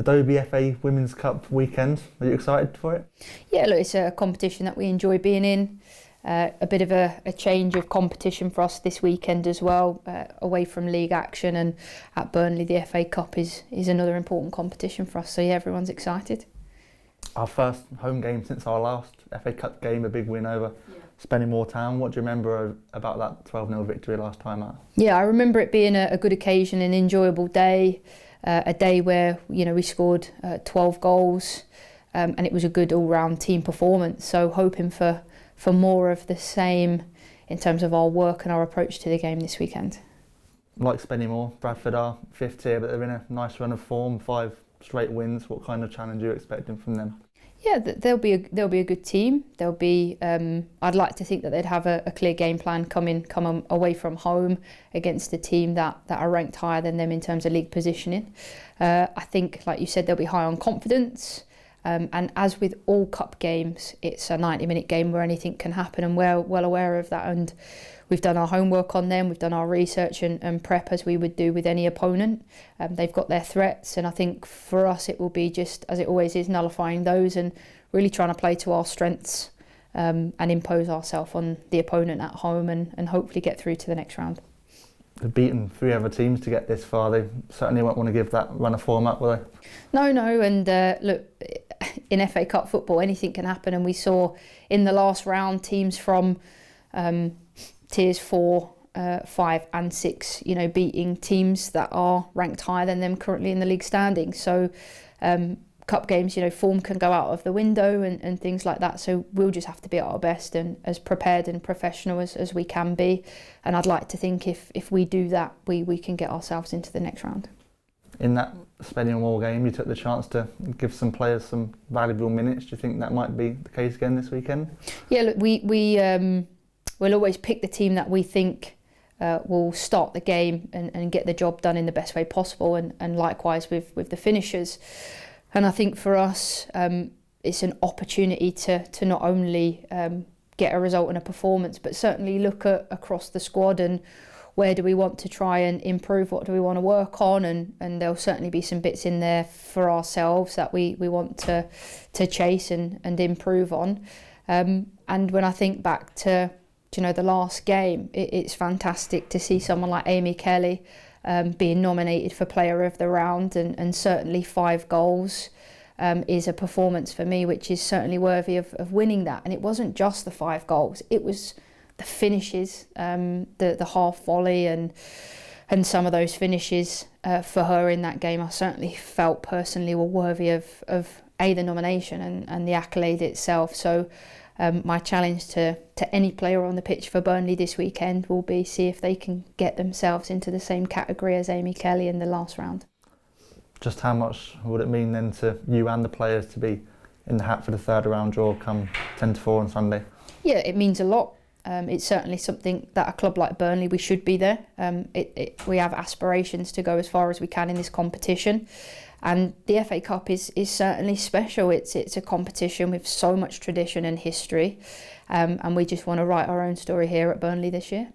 Adobe FA Women's Cup weekend. Are you excited for it? Yeah, look, it's a competition that we enjoy being in. A bit of a change of competition for us this weekend as well, away from league action, and at Burnley the FA Cup is another important competition for us. So yeah, everyone's excited. Our first home game since our last FA Cup game, a big win over Spennymoor Town. What do you remember about that 12-0 victory last time out? Yeah, I remember it being a good occasion, an enjoyable day, a day where we scored 12 goals, and it was a good all-round team performance. So hoping for more of the same in terms of our work and our approach to the game this weekend. Like Spennymoor, Bradford are 5th tier, but they're in a nice run of form, 5 straight wins. What kind of challenge are you expecting from them? Yeah, they'll be a good team. They'll be. I'd like to think that they'd have a clear game plan come away from home against a team that are ranked higher than them in terms of league positioning. I think, like you said, they'll be high on confidence. And as with all cup games, it's a 90-minute game where anything can happen, and we're well aware of that. And we've done our homework on them, we've done our research and prep as we would do with any opponent. They've got their threats, and I think for us it will be, just as it always is, nullifying those and really trying to play to our strengths and impose ourselves on the opponent at home and hopefully get through to the next round. They've beaten 3 other teams to get this far. They certainly won't want to give that run of form up, will they? No, and look, in FA Cup football anything can happen, and we saw in the last round teams from tiers 4, 5 and 6 beating teams that are ranked higher than them currently in the league standing. So cup games, form can go out of the window and things like that, so we'll just have to be at our best and as prepared and professional as we can be, and I'd like to think if we do that we can get ourselves into the next round. In that Spennymoor game, you took the chance to give some players some valuable minutes. Do you think that might be the case again this weekend? Yeah, look, we'll always pick the team that we think will start the game and get the job done in the best way possible, and likewise with the finishers. And I think for us, it's an opportunity to not only get a result and a performance, but certainly look across the squad and where do we want to try and improve, what do we want to work on, and there'll certainly be some bits in there for ourselves that we want to chase and improve on. And when I think back to the last game, it's fantastic to see someone like Amy Kelly being nominated for Player of the Round, and certainly 5 goals is a performance for me which is certainly worthy of winning that. And it wasn't just the 5 goals, it was the finishes, the half volley and some of those finishes for her in that game I certainly felt personally were worthy of the nomination and the accolade itself. So my challenge to any player on the pitch for Burnley this weekend will be see if they can get themselves into the same category as Amy Kelly in the last round. Just how much would it mean then to you and the players to be in the hat for the 3rd round draw come 10-4 on Sunday? Yeah, it means a lot. It's certainly something that a club like Burnley, we should be there. We have aspirations to go as far as we can in this competition. And the FA Cup is certainly special. It's a competition with so much tradition and history. And we just want to write our own story here at Burnley this year.